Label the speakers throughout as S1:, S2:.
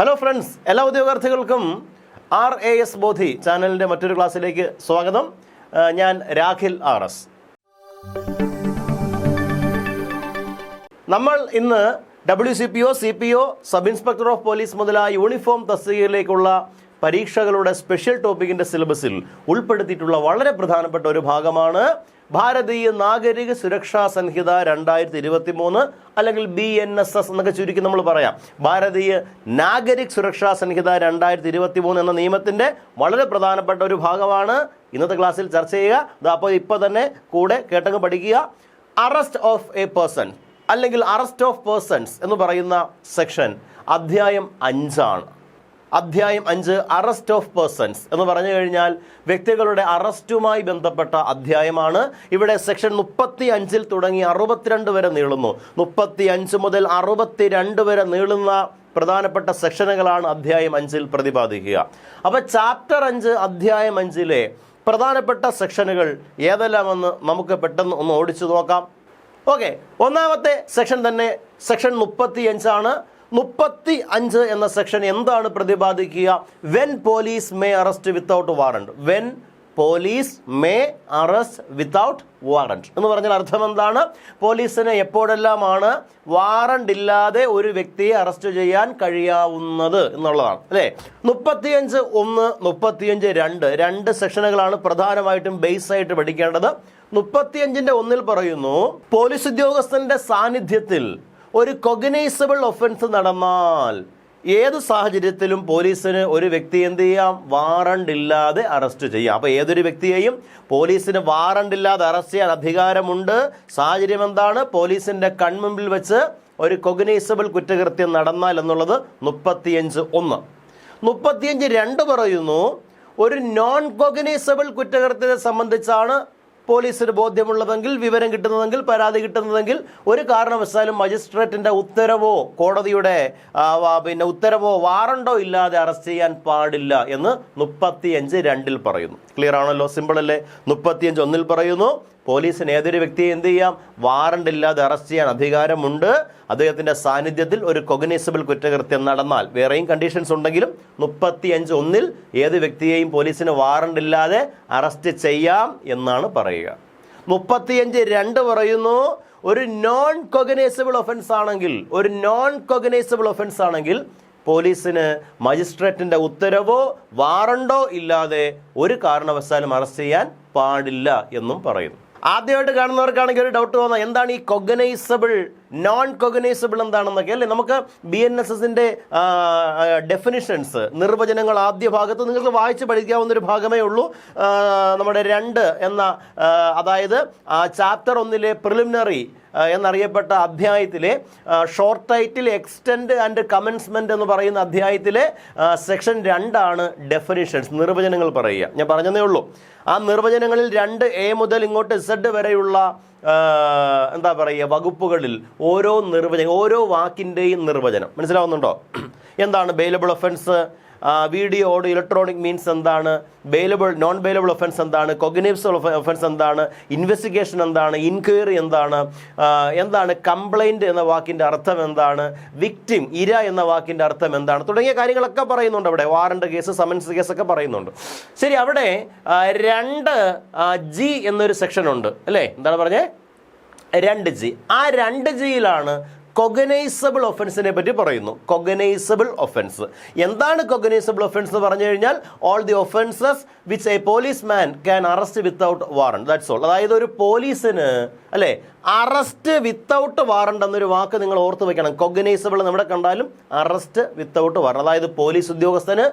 S1: Hello friends, എല്ലാ ഉദ്യോഗാർത്ഥികൾക്കും RAS ബോധി ചാനലിൻ്റെ മറ്റൊരു ക്ലാസ്സിലേക്ക് സ്വാഗതം. ഞാൻ രാഖിൽ RS. നമ്മൾ ഇന്ന് WCPO, CPO, sub inspector of police മുതലായ യൂണിഫോം തസ്തികയിലേക്കുള്ള പരീക്ഷകളുടെ സ്പെഷ്യൽ ടോപ്പിക്കിൻ്റെ സിലബസിൽ ഉൾപ്പെടുത്തിയിട്ടുള്ള വളരെ പ്രധാനപ്പെട്ട ഒരു ഭാഗമാണ് ഭാരതീയ നാഗരിക സുരക്ഷാ സംഹിത 2023, അല്ലെങ്കിൽ BNSS എന്നൊക്കെ ചുരുക്കി നമ്മൾ പറയാം. ഭാരതീയ നാഗരിക് സുരക്ഷാ സംഹിത 2023 എന്ന നിയമത്തിൻ്റെ വളരെ പ്രധാനപ്പെട്ട ഒരു ഭാഗമാണ് ഇന്നത്തെ ക്ലാസ്സിൽ ചർച്ച ചെയ്യുക. അപ്പോൾ ഇപ്പോൾ തന്നെ കൂടെ കേട്ടങ്ങ് പഠിക്കുക. അറസ്റ്റ് ഓഫ് എ പേഴ്സൺ അല്ലെങ്കിൽ അറസ്റ്റ് ഓഫ് പേഴ്സൺസ് എന്ന് പറയുന്ന സെക്ഷൻ അധ്യായം 5 ആണ്. അധ്യായം 5 അറസ്റ്റ് ഓഫ് പേഴ്സൺസ് എന്ന് പറഞ്ഞു കഴിഞ്ഞാൽ വ്യക്തികളുടെ അറസ്റ്റുമായി ബന്ധപ്പെട്ട അധ്യായമാണ്. ഇവിടെ സെക്ഷൻ 35 തുടങ്ങി 62 വരെ നീളുന്നു. 35 മുതൽ 62 വരെ നീളുന്ന പ്രധാനപ്പെട്ട സെക്ഷനുകളാണ് അധ്യായം 5 പ്രതിപാദിക്കുക. അപ്പോൾ ചാപ്റ്റർ 5 അധ്യായം 5 പ്രധാനപ്പെട്ട സെക്ഷനുകൾ ഏതെല്ലാമെന്ന് നമുക്ക് പെട്ടെന്ന് ഒന്ന് ഓടിച്ചു നോക്കാം. ഓക്കെ, ഒന്നാമത്തെ സെക്ഷൻ തന്നെ സെക്ഷൻ 35 ആണ്. 35 എന്ന സെക്ഷൻ എന്താണ് പ്രതിപാദിക്കുക? When police may arrest without warrant. When police may arrest without warrant എന്ന് പറഞ്ഞാൽ അർത്ഥം എന്താണ്? പോലീസിന് എപ്പോഴെല്ലാമാണ് വാറണ്ട് ഇല്ലാതെ ഒരു വ്യക്തിയെ അറസ്റ്റ് ചെയ്യാൻ കഴിയാവുന്നത് എന്നുള്ളതാണ്, അല്ലേ? 35(1), 35(2) രണ്ട് സെക്ഷനുകളാണ് പ്രധാനമായിട്ടും ബേസ് ആയിട്ട് പഠിക്കേണ്ടത്. 35ന്റെ 1 പറയുന്നു, പോലീസ് ഉദ്യോഗസ്ഥന്റെ സാന്നിധ്യത്തിൽ ഒരു കൊഗ്നൈസബിൾ ഒഫൻസ് നടന്നാൽ ഏത് സാഹചര്യത്തിലും പോലീസിന് ഒരു വ്യക്തി എന്ത് ചെയ്യാം? വാറണ്ട് ഇല്ലാതെ അറസ്റ്റ് ചെയ്യാം. അപ്പോൾ ഏതൊരു വ്യക്തിയെയും പോലീസിന് വാറണ്ട് ഇല്ലാതെ അറസ്റ്റ് ചെയ്യാൻ അധികാരമുണ്ട്. സാഹചര്യം എന്താണ്? പോലീസിൻ്റെ കൺമുമ്പിൽ വെച്ച് ഒരു കൊഗ്നൈസബിൾ കുറ്റകൃത്യം നടന്നാൽ എന്നുള്ളത് 35(1). 35(2) പറയുന്നു, ഒരു നോൺ കൊഗ്നൈസബിൾ കുറ്റകൃത്യത്തെ സംബന്ധിച്ചാണ് പോലീസിന് ബോധ്യമുള്ളതെങ്കിൽ, വിവരം കിട്ടുന്നതെങ്കിൽ, പരാതി കിട്ടുന്നതെങ്കിൽ ഒരു കാരണവശാലും മജിസ്ട്രേറ്റിൻ്റെ ഉത്തരവോ കോടതിയുടെ ഉത്തരവോ വാറണ്ടോ ഇല്ലാതെ അറസ്റ്റ് ചെയ്യാൻ പാടില്ല എന്ന് 35(2) പറയുന്നു. ക്ലിയർ ആണല്ലോ? സിമ്പിൾ അല്ലേ? 35(1) പറയുന്നു, പോലീസിന് ഏതൊരു വ്യക്തിയെ എന്ത് ചെയ്യാം? വാറണ്ട് ഇല്ലാതെ അറസ്റ്റ് ചെയ്യാൻ അധികാരമുണ്ട്. അദ്ദേഹത്തിൻ്റെ സാന്നിധ്യത്തിൽ ഒരു കൊഗ്നൈസബിൾ കുറ്റകൃത്യം നടന്നാൽ, വേറെയും കണ്ടീഷൻസ് ഉണ്ടെങ്കിലും 35(1) ഏത് വ്യക്തിയെയും പോലീസിന് വാറണ്ട് ഇല്ലാതെ അറസ്റ്റ് ചെയ്യാം എന്നാണ് പറയുക. 35(2) പറയുന്നു, ഒരു നോൺ കൊഗ്നൈസബിൾ ഒഫൻസ് ആണെങ്കിൽ പോലീസിന് മജിസ്ട്രേറ്റിൻ്റെ ഉത്തരവോ വാറണ്ടോ ഇല്ലാതെ ഒരു കാരണവശാലും അറസ്റ്റ് ചെയ്യാൻ പാടില്ല എന്നും പറയുന്നു. ആദ്യമായിട്ട് കാണുന്നവർക്കാണെങ്കിൽ ഒരു ഡൗട്ട് തോന്നാം, എന്താണ് ഈ കൊഗ്നൈസബിൾ, നോൺ കൊഗ്നൈസബിൾ എന്താണെന്നൊക്കെ, അല്ലേ? നമുക്ക് BNSSന്റെ ഡെഫിനിഷൻസ്, നിർവചനങ്ങൾ ആദ്യ ഭാഗത്ത് നിങ്ങൾക്ക് വായിച്ച് പഠിക്കാവുന്ന ഒരു ഭാഗമേ ഉള്ളൂ. നമ്മുടെ 2 എന്ന, അതായത് ചാപ്റ്റർ 1 പ്രിലിമിനറി എന്നറിയപ്പെട്ട അധ്യായത്തിലെ short title extend and commencement എന്ന് പറയുന്ന അധ്യായത്തിലെ സെക്ഷൻ 2 ആണ് ഡെഫിനിഷൻസ്, നിർവചനങ്ങൾ പറയുക. ഞാൻ പറഞ്ഞതേ ഉള്ളൂ. ആ നിർവചനങ്ങളിൽ 2A മുതൽ ഇങ്ങോട്ട് Z വരെയുള്ള എന്താ പറയുക, വകുപ്പുകളിൽ ഓരോ നിർവചനം, ഓരോ വാക്കിൻ്റെയും നിർവചനം മനസ്സിലാവുന്നുണ്ടോ? എന്താണ് bailable offence, video audio electronic means എന്താണ്, ബെയിലബിൾ നോൺ ബെയിലബിൾ ഒഫൻസ് എന്താണ്, കൊഗ്നൈസബിൾ ഒഫൻസ് എന്താണ്, ഇൻവെസ്റ്റിഗേഷൻ എന്താണ്, ഇൻക്വയറി എന്താണ് കംപ്ലൈൻറ്റ് എന്ന വാക്കിൻ്റെ അർത്ഥം എന്താണ്, വിക്ടിം ഇര എന്ന വാക്കിൻ്റെ അർത്ഥം എന്താണ്, തുടങ്ങിയ കാര്യങ്ങളൊക്കെ പറയുന്നുണ്ട് അവിടെ. വാറണ്ട് കേസ്, സമൻസ് കേസൊക്കെ പറയുന്നുണ്ട്. ശരി, അവിടെ 2G എന്നൊരു സെക്ഷൻ ഉണ്ട്, അല്ലേ? എന്താണ് പറഞ്ഞേ? 2G. ആ 2Gയിലാണ് കൊഗ്നൈസബിൾ ഒഫൻസിനെ പറ്റി പറയുന്നു. കൊഗ്നൈസബിൾ ഒഫൻസ് എന്താണ്? കൊഗ്നൈസബിൾ ഒഫൻസ് എന്ന് പറഞ്ഞു കഴിഞ്ഞാൽ all the offences which A police man can arrest without warrant, that's all. അതായത് ഒരു പോലീസിന്, അല്ലേ, അറസ്റ്റ് വിത്തൗട്ട് വാറണ്ട് എന്നൊരു വാക്ക് നിങ്ങൾ ഓർത്ത് വെക്കണം. കൊഗ്നൈസബിൾ നമ്മുടെ കണ്ടാലും അറസ്റ്റ് വിത്തൗട്ട് വാറണ്ട്, അതായത് പോലീസ് ഉദ്യോഗസ്ഥന്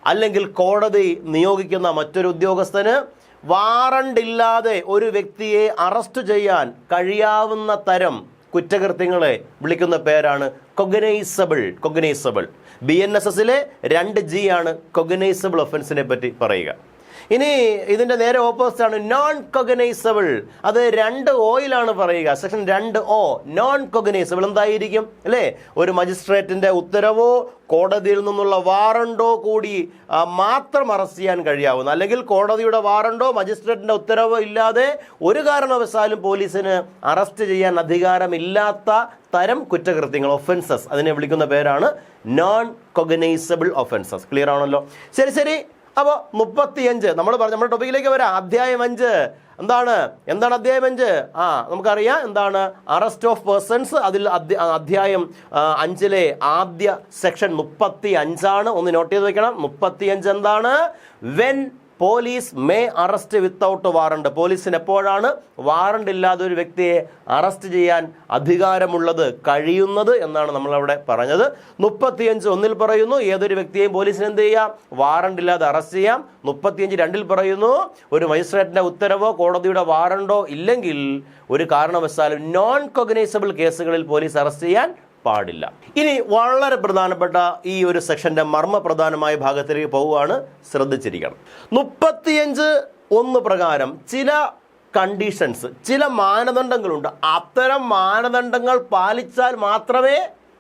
S1: അല്ലെങ്കിൽ കോടതി നിയോഗിക്കുന്ന മറ്റൊരു ഉദ്യോഗസ്ഥന് വാറണ്ട് ഇല്ലാതെ ഒരു വ്യക്തിയെ അറസ്റ്റ് ചെയ്യാൻ കഴിയാവുന്ന തരം കുറ്റകൃത്യങ്ങളെ വിളിക്കുന്ന പേരാണ് കൊഗ്നൈസബിൾ. BNSSലെ 2G ആണ് കൊഗ്നൈസബിൾ ഒഫൻസിനെ പറ്റി പറയുക. ഇനി ഇതിന്റെ നേരെ ഓപ്പോസിറ്റ് ആണ് നോൺ കൊഗനൈസബിൾ. അത് 2 ഓയിലാണ് പറയുക. സെക്ഷൻ 2O നോൺ കൊഗനൈസബിൾ എന്തായിരിക്കും അല്ലേ? ഒരു മജിസ്ട്രേറ്റിന്റെ ഉത്തരവോ കോടതിയിൽ നിന്നുള്ള വാറണ്ടോ കൂടി മാത്രം അറസ്റ്റ് ചെയ്യാൻ കഴിയാവുന്ന, അല്ലെങ്കിൽ കോടതിയുടെ വാറണ്ടോ മജിസ്ട്രേറ്റിന്റെ ഉത്തരവോ ഇല്ലാതെ ഒരു കാരണവശാലും പോലീസിന് അറസ്റ്റ് ചെയ്യാൻ അധികാരമില്ലാത്ത തരം കുറ്റകൃത്യങ്ങൾ, ഒഫൻസസ്, അതിനെ വിളിക്കുന്ന പേരാണ് നോൺ കൊഗനൈസബിൾ ഒഫൻസസ്. ക്ലിയർ ആണല്ലോ? ശരി. അപ്പോൾ 35 നമ്മുടെ ടോപ്പിക്കിലേക്ക് വരാം. അധ്യായം 5 എന്താണ് അധ്യായം 5? നമുക്കറിയാം എന്താണ് അറസ്റ്റ് ഓഫ് പേഴ്സൺസ്. അതിൽ അധ്യായം 5-ലെ ആദ്യ സെക്ഷൻ 35 ഒന്ന് നോട്ട് ചെയ്ത് വെക്കണം. 35 എന്താണ്? When police may arrest without warrant. പോലീസിന് എപ്പോഴാണ് വാറണ്ട് ഇല്ലാതെ ഒരു വ്യക്തിയെ അറസ്റ്റ് ചെയ്യാൻ അധികാരമുള്ളത്, കഴിയുന്നത് എന്നാണ് നമ്മളവിടെ പറഞ്ഞത്. 35(1) പറയുന്നു ഏതൊരു വ്യക്തിയെയും പോലീസിന് എന്ത് ചെയ്യാം? വാറണ്ട് ഇല്ലാതെ അറസ്റ്റ് ചെയ്യാം. 35(2) പറയുന്നു ഒരു മജിസ്ട്രേറ്റിന്റെ ഉത്തരവോ കോടതിയുടെ വാറണ്ടോ ഇല്ലെങ്കിൽ ഒരു കാരണവശാലും നോൺ കൊഗ്നൈസബിൾ കേസുകളിൽ പോലീസ് അറസ്റ്റ് ചെയ്യാൻ പാടില്ല. ഇനി വളരെ പ്രധാനപ്പെട്ട ഈ ഒരു സെക്ഷന്റെ മർമ്മപ്രധാനമായ ഭാഗത്തിലേക്ക് പോവുകയാണ്. ശ്രദ്ധിച്ചിരിക്കണം. 35(1) പ്രകാരം ചില കണ്ടീഷൻസ്, ചില മാനദണ്ഡങ്ങളുണ്ട്. അത്തരം മാനദണ്ഡങ്ങൾ പാലിച്ചാൽ മാത്രമേ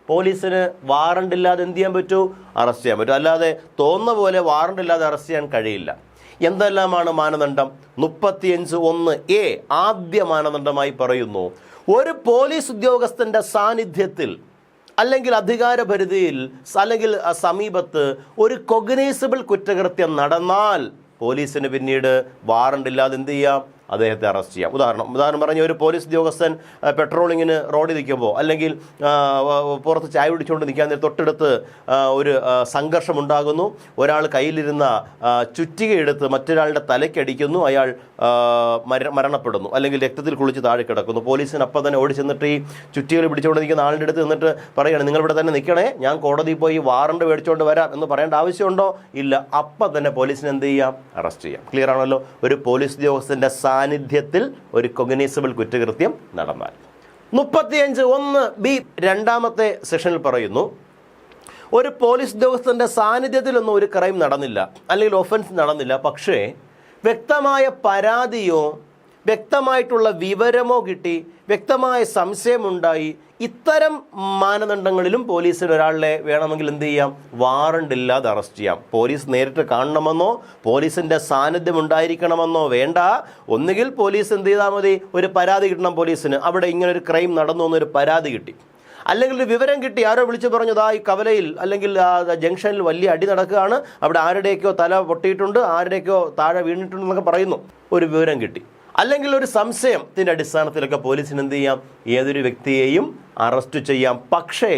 S1: പോലീസിന് വാറണ്ട് ഇല്ലാതെ എന്ത് ചെയ്യാൻ പറ്റൂ? അറസ്റ്റ് ചെയ്യാൻ പറ്റൂ. അല്ലാതെ തോന്നുന്ന പോലെ വാറണ്ട് ഇല്ലാതെ അറസ്റ്റ് ചെയ്യാൻ കഴിയില്ല. എന്തെല്ലാമാണ് മാനദണ്ഡം? 35(1)A ആദ്യ മാനദണ്ഡമായി പറയുന്നു, ഒരു പോലീസ് ഉദ്യോഗസ്ഥന്റെ സാന്നിധ്യത്തിൽ അല്ലെങ്കിൽ അധികാരപരിധിയിൽ അല്ലെങ്കിൽ സമീപത്ത് ഒരു കൊഗ്നൈസബിൾ കുറ്റകൃത്യം നടന്നാൽ പോലീസിന് പിന്നീട് വാറണ്ട് ഇല്ലാതെ എന്ത് ചെയ്യാം? അദ്ദേഹത്തെ അറസ്റ്റ് ചെയ്യാം. ഉദാഹരണം പറഞ്ഞ ഒരു പോലീസ് ഉദ്യോഗസ്ഥൻ പെട്രോളിങ്ങിന് റോഡിൽ നിൽക്കുമ്പോൾ അല്ലെങ്കിൽ പുറത്ത് ചായ പിടിച്ചുകൊണ്ട് നിൽക്കാൻ നേരം തൊട്ടടുത്ത് ഒരു സംഘർഷം ഉണ്ടാകുന്നു. ഒരാൾ കയ്യിലിരുന്ന ചുറ്റികയെടുത്ത് മറ്റൊരാളുടെ തലയ്ക്കടിക്കുന്നു. അയാൾ മരണപ്പെടുന്നു അല്ലെങ്കിൽ രക്തത്തിൽ കുളിച്ച് താഴെ കിടക്കുന്നു. പോലീസിന് അപ്പം തന്നെ ഓടി ചെന്നിട്ട് ഈ ചുറ്റികൾ പിടിച്ചുകൊണ്ട് നിൽക്കുന്ന ആളുടെ അടുത്ത് നിന്നിട്ട് പറയുകയാണ്, നിങ്ങളിവിടെ തന്നെ നിൽക്കണേ, ഞാൻ കോടതിയിൽ പോയി വാറണ്ട് മേടിച്ചുകൊണ്ട് വരാം എന്ന് പറയേണ്ട ആവശ്യമുണ്ടോ? ഇല്ല. അപ്പം തന്നെ പോലീസിന് എന്ത് ചെയ്യാം? അറസ്റ്റ് ചെയ്യാം. ക്ലിയർ ആണല്ലോ? ഒരു പോലീസ് ഉദ്യോഗസ്ഥന്റെ സാന്നിധ്യത്തിൽ ഒരു കൊഗ്നൈസബിൾ കുറ്റകൃത്യം നടന്നാൽ. 35(1)B രണ്ടാമത്തെ സെക്ഷനിൽ പറയുന്നു, ഒരു പോലീസ് ഉദ്യോഗസ്ഥന്റെ സാന്നിധ്യത്തിലൊന്നും ഒരു ക്രൈം നടന്നില്ല അല്ലെങ്കിൽ ഒഫൻസ് നടന്നില്ല, പക്ഷേ വ്യക്തമായ പരാതിയോ വ്യക്തമായിട്ടുള്ള വിവരമോ കിട്ടി, വ്യക്തമായ സംശയമുണ്ടായി, ഇത്തരം മാനദണ്ഡങ്ങളിലും പോലീസിന് ഒരാളെ വേണമെങ്കിൽ എന്ത് ചെയ്യാം? വാറണ്ട് ഇല്ലാതെ അറസ്റ്റ് ചെയ്യാം. പോലീസ് നേരിട്ട് കാണണമെന്നോ പോലീസിന്റെ സാന്നിധ്യം ഉണ്ടായിരിക്കണമെന്നോ വേണ്ട. ഒന്നുകിൽ പോലീസ് എന്ത് ചെയ്താൽ മതി? ഒരു പരാതി കിട്ടണം പോലീസിന്, അവിടെ ഇങ്ങനെ ഒരു ക്രൈം നടന്നു എന്നൊരു പരാതി കിട്ടി, അല്ലെങ്കിൽ ഒരു വിവരം കിട്ടി, ആരോ വിളിച്ചു പറഞ്ഞു ഈ കവലയിൽ അല്ലെങ്കിൽ ജംഗ്ഷനിൽ വലിയ അടി നടക്കുകയാണ്, അവിടെ ആരുടെയൊക്കെയോ തല പൊട്ടിയിട്ടുണ്ട്, ആരുടെയൊക്കെയോ താഴെ വീണിട്ടുണ്ടെന്നൊക്കെ പറയുന്നു, ഒരു വിവരം കിട്ടി. അല്ലെങ്കിൽ ഒരു സംശയത്തിൻ്റെ അടിസ്ഥാനത്തിലൊക്കെ പോലീസിന് എന്ത് ചെയ്യാം? ഏതൊരു വ്യക്തിയെയും അറസ്റ്റ് ചെയ്യാം. പക്ഷേ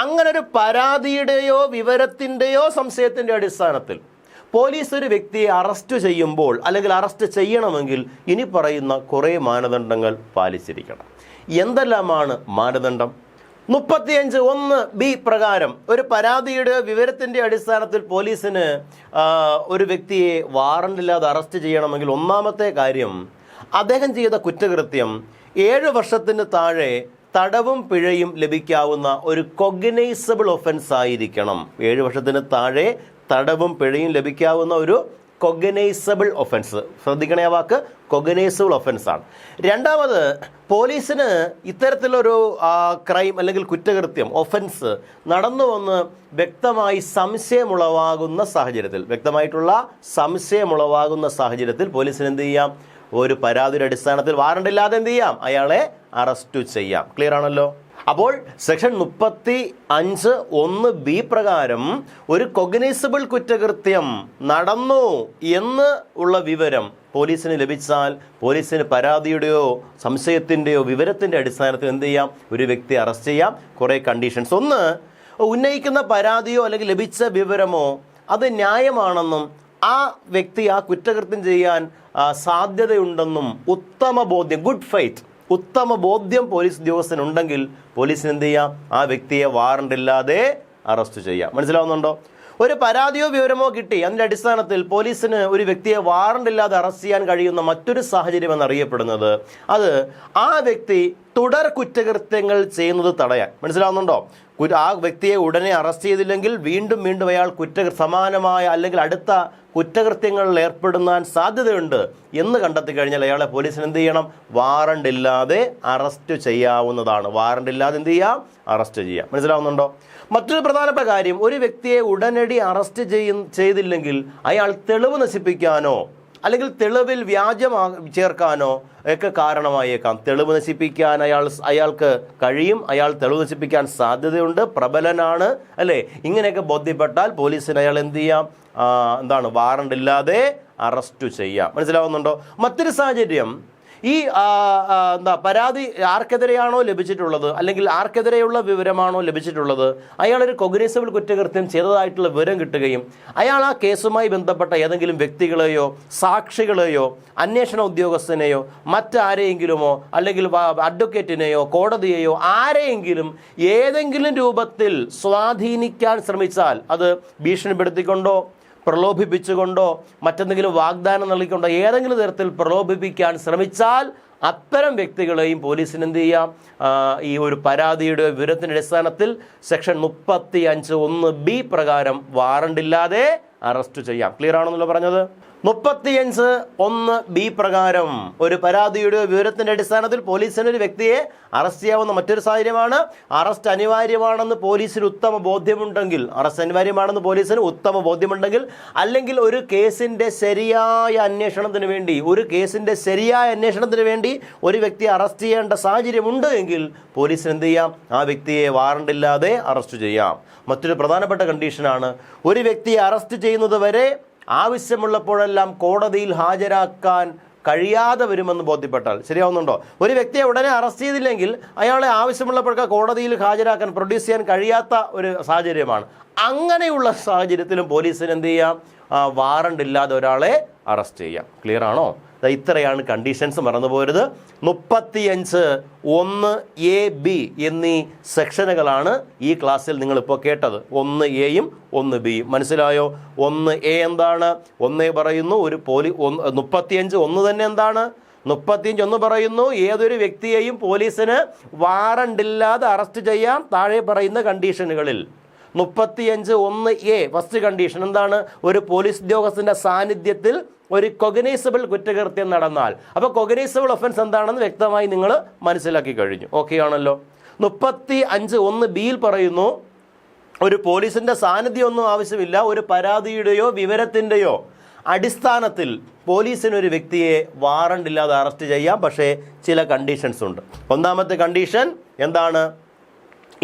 S1: അങ്ങനെ ഒരു പരാതിയുടെയോ വിവരത്തിൻ്റെയോ സംശയത്തിൻ്റെ അടിസ്ഥാനത്തിൽ പോലീസ് ഒരു വ്യക്തിയെ അറസ്റ്റ് ചെയ്യുമ്പോൾ അല്ലെങ്കിൽ അറസ്റ്റ് ചെയ്യണമെങ്കിൽ ഇനി പറയുന്ന കുറേ മാനദണ്ഡങ്ങൾ പാലിച്ചിരിക്കണം. എന്തെല്ലാമാണ് മാനദണ്ഡം? 35(1)B പ്രകാരം ഒരു പരാതിയുടെ വിവരത്തിൻ്റെ അടിസ്ഥാനത്തിൽ പോലീസിന് ഒരു വ്യക്തിയെ വാറണ്ടില്ലാതെ അറസ്റ്റ് ചെയ്യണമെങ്കിൽ ഒന്നാമത്തെ കാര്യം, അദ്ദേഹം ചെയ്ത കുറ്റകൃത്യം 7 വർഷത്തിന് താഴെ തടവും പിഴയും ലഭിക്കാവുന്ന ഒരു കൊഗ്നൈസബിൾ ഒഫൻസ് ആയിരിക്കണം. 7 വർഷത്തിന് താഴെ തടവും പിഴയും ലഭിക്കാവുന്ന ഒരു കൊഗ്നൈസബിൾ ഒഫൻസ്. ശ്രദ്ധിക്കണേ, ആ വാക്ക് കൊഗ്നൈസബിൾ ഒഫൻസ് ആണ്. രണ്ടാമത്, പോലീസിന് ഇത്തരത്തിലൊരു ക്രൈം അല്ലെങ്കിൽ കുറ്റകൃത്യം ഒഫൻസ് നടന്നുവെന്ന് വ്യക്തമായി സംശയമുളവാകുന്ന സാഹചര്യത്തിൽ, വ്യക്തമായിട്ടുള്ള സംശയമുളവാകുന്ന സാഹചര്യത്തിൽ പോലീസിന് എന്ത് ചെയ്യാം? ഒരു പരാതിയുടെ അടിസ്ഥാനത്തിൽ വാറണ്ടില്ലാതെ എന്ത് ചെയ്യാം? അയാളെ അറസ്റ്റ് ചെയ്യാം. ക്ലിയർ ആണല്ലോ? അപ്പോൾ സെക്ഷൻ 35(1)B പ്രകാരം ഒരു കൊഗ്നൈസബിൾ കുറ്റകൃത്യം നടന്നു എന്ന് ഉള്ള വിവരം പോലീസിന് ലഭിച്ചാൽ പോലീസിന് പരാതിയുടെയോ സംശയത്തിൻ്റെയോ വിവരത്തിൻ്റെ അടിസ്ഥാനത്തിൽ എന്ത് ചെയ്യാം? ഒരു വ്യക്തിയെ അറസ്റ്റ് ചെയ്യാം. കുറേ കണ്ടീഷൻസ്. ഒന്ന്, ഉന്നയിക്കുന്ന പരാതിയോ അല്ലെങ്കിൽ ലഭിച്ച വിവരമോ അത് ന്യായമാണെന്നും ആ വ്യക്തി ആ കുറ്റകൃത്യം ചെയ്യാൻ സാധ്യതയുണ്ടെന്നും ഉത്തമ ബോധ്യം, ഗുഡ് ഫെയ്ത്ത്, ഉത്തമ ബോധ്യം പോലീസ് ഉദ്യോഗസ്ഥനുണ്ടെങ്കിൽ പോലീസിന് എന്ത് ചെയ്യാം? ആ വ്യക്തിയെ വാറണ്ട് ഇല്ലാതെ അറസ്റ്റ് ചെയ്യാം. മനസ്സിലാവുന്നുണ്ടോ? ഒരു പരാതിയോ വിവരമോ കിട്ടി, അതിൻ്റെ അടിസ്ഥാനത്തിൽ പോലീസിന് ഒരു വ്യക്തിയെ വാറണ്ട് ഇല്ലാതെ അറസ്റ്റ് ചെയ്യാൻ കഴിയുന്ന മറ്റൊരു സാഹചര്യം എന്നറിയപ്പെടുന്നത്, അത് ആ വ്യക്തി തുടർ കുറ്റകൃത്യങ്ങൾ ചെയ്യുന്നത് തടയാൻ. മനസ്സിലാവുന്നുണ്ടോ? ആ വ്യക്തിയെ ഉടനെ അറസ്റ്റ് ചെയ്തില്ലെങ്കിൽ വീണ്ടും വീണ്ടും അയാൾ സമാനമായ അല്ലെങ്കിൽ അടുത്ത കുറ്റകൃത്യങ്ങളിൽ ഏർപ്പെടുന്നാൻ സാധ്യതയുണ്ട് എന്ന് കണ്ടെത്തി കഴിഞ്ഞാൽ അയാളെ പോലീസിന് എന്ത് ചെയ്യണം? വാറണ്ട് ഇല്ലാതെ അറസ്റ്റ് ചെയ്യാവുന്നതാണ്. വാറണ്ട് ഇല്ലാതെ എന്ത് ചെയ്യാം? അറസ്റ്റ് ചെയ്യാം. മനസ്സിലാവുന്നുണ്ടോ? മറ്റൊരു പ്രധാനപ്പെട്ട കാര്യം, ഒരു വ്യക്തിയെ ഉടനടി അറസ്റ്റ് ചെയ്തില്ലെങ്കിൽ അയാൾ തെളിവ് നശിപ്പിക്കാനോ അല്ലെങ്കിൽ തെളിവിൽ വ്യാജം ചേർക്കാനോ ഒക്കെ കാരണമായേക്കാം. തെളിവ് നശിപ്പിക്കാൻ അയാൾക്ക് കഴിയും, അയാൾ തെളിവ് നശിപ്പിക്കാൻ സാധ്യതയുണ്ട്, പ്രബലനാണ്, അല്ലേ? ഇങ്ങനെയൊക്കെ ബോധ്യപ്പെട്ടാൽ പോലീസിന് അയാൾ എന്ത് ചെയ്യാം? വാറണ്ട് ഇല്ലാതെ അറസ്റ്റ് ചെയ്യാം. മനസ്സിലാവുന്നുണ്ടോ? മറ്റൊരു സാഹചര്യം, ഈ പരാതി ആർക്കെതിരെയാണോ ലഭിച്ചിട്ടുള്ളത് അല്ലെങ്കിൽ ആർക്കെതിരെയുള്ള വിവരമാണോ ലഭിച്ചിട്ടുള്ളത്, അയാളൊരു കൊഗ്നിസബിൾ കുറ്റകൃത്യം ചെയ്തതായിട്ടുള്ള വിവരം കിട്ടുകയും അയാൾ ആ കേസുമായി ബന്ധപ്പെട്ട ഏതെങ്കിലും വ്യക്തികളെയോ സാക്ഷികളെയോ അന്വേഷണ ഉദ്യോഗസ്ഥനെയോ മറ്റാരെയെങ്കിലുമോ അല്ലെങ്കിൽ അഡ്വക്കേറ്റിനെയോ കോടതിയെയോ ആരെയെങ്കിലും ഏതെങ്കിലും രൂപത്തിൽ സ്വാധീനിക്കാൻ ശ്രമിച്ചാൽ, അത് ഭീഷണിപ്പെടുത്തിക്കൊണ്ടോ പ്രലോഭിപ്പിച്ചുകൊണ്ടോ മറ്റെന്തെങ്കിലും വാഗ്ദാനം നൽകിക്കൊണ്ടോ ഏതെങ്കിലും തരത്തിൽ പ്രലോഭിപ്പിക്കാൻ ശ്രമിച്ചാൽ അത്തരം വ്യക്തികളെയും പോലീസിന് എന്ത് ചെയ്യാം? ഈ ഒരു പരാതിയുടെ വിവരത്തിൻ്റെ അടിസ്ഥാനത്തിൽ സെക്ഷൻ 35(1)(b) പ്രകാരം വാറണ്ടില്ലാതെ അറസ്റ്റ് ചെയ്യാം. ക്ലിയർ ആണെന്നല്ലോ പറഞ്ഞത്? 35(1)(b) പ്രകാരം ഒരു പരാതിയുടെ വിവരത്തിന്റെ അടിസ്ഥാനത്തിൽ പോലീസിന് ഒരു വ്യക്തിയെ അറസ്റ്റ് ചെയ്യാവുന്ന മറ്റൊരു സാഹചര്യമാണ്, അറസ്റ്റ് അനിവാര്യമാണെന്ന് പോലീസിന് ഉത്തമ ബോധ്യമുണ്ടെങ്കിൽ. അറസ്റ്റ് അനിവാര്യമാണെന്ന് പോലീസിന് ഉത്തമ ബോധ്യമുണ്ടെങ്കിൽ, അല്ലെങ്കിൽ ഒരു കേസിന്റെ ശരിയായ അന്വേഷണത്തിന് വേണ്ടി ഒരു വ്യക്തിയെ അറസ്റ്റ് ചെയ്യേണ്ട സാഹചര്യമുണ്ട് എങ്കിൽ പോലീസിന് എന്ത് ചെയ്യാം? ആ വ്യക്തിയെ വാറണ്ടില്ലാതെ അറസ്റ്റ് ചെയ്യാം. മറ്റൊരു പ്രധാനപ്പെട്ട കണ്ടീഷനാണ്, ഒരു വ്യക്തിയെ അറസ്റ്റ് ചെയ്യുന്നത് വരെ ആവശ്യമുള്ളപ്പോഴെല്ലാം കോടതിയിൽ ഹാജരാക്കാൻ കഴിയാതെ വരുമെന്ന് ബോധ്യപ്പെട്ടാൽ. ശരിയാവുന്നുണ്ടോ? ഒരു വ്യക്തിയെ ഉടനെ അറസ്റ്റ് ചെയ്തില്ലെങ്കിൽ അയാളെ ആവശ്യമുള്ളപ്പോഴൊക്കെ കോടതിയിൽ ഹാജരാക്കാൻ, പ്രൊഡ്യൂസ് ചെയ്യാൻ കഴിയാത്ത ഒരു സാഹചര്യമാണ്. അങ്ങനെയുള്ള സാഹചര്യത്തിലും പോലീസിന് എന്ത് ചെയ്യാം? വാറണ്ട് ഇല്ലാതെ ഒരാളെ അറസ്റ്റ് ചെയ്യാം. ക്ലിയർ ആണോ? ഇത്രയാണ് കണ്ടീഷൻസ്, മറന്നുപോകരുത്. 35(1)(a)(b) എന്നീ സെക്ഷനുകളാണ് ഈ ക്ലാസ്സിൽ നിങ്ങളിപ്പോൾ കേട്ടത്. 1(a)യും 1(b)യും. മനസ്സിലായോ? 1(a) എന്താണ്? 1 പറയുന്നു 35(1) തന്നെ എന്താണ്? 35(1) പറയുന്നു ഏതൊരു വ്യക്തിയെയും പോലീസിന് വാറണ്ടില്ലാതെ അറസ്റ്റ് ചെയ്യാം താഴെ പറയുന്ന കണ്ടീഷനുകളിൽ. 35(1)(a) ഫസ്റ്റ് കണ്ടീഷൻ എന്താണ്? ഒരു പോലീസ് ഉദ്യോഗസ്ഥന്റെ സാന്നിധ്യത്തിൽ ഒരു കൊഗ്നൈസബിൾ കുറ്റകൃത്യം നടന്നാൽ. അപ്പോൾ കൊഗ്നൈസബിൾ ഒഫൻസ് എന്താണെന്ന് വ്യക്തമായി നിങ്ങൾ മനസ്സിലാക്കി കഴിഞ്ഞു. ഓക്കെ ആണല്ലോ? 35(1)(b)യിൽ പറയുന്നു ഒരു പോലീസിന്റെ സാന്നിധ്യമൊന്നും ആവശ്യമില്ല, ഒരു പരാതിയുടെയോ വിവരത്തിൻ്റെയോ അടിസ്ഥാനത്തിൽ പോലീസിനൊരു വ്യക്തിയെ വാറണ്ട് ഇല്ലാതെ അറസ്റ്റ് ചെയ്യാം. പക്ഷേ ചില കണ്ടീഷൻസ് ഉണ്ട്. ഒന്നാമത്തെ കണ്ടീഷൻ എന്താണ്?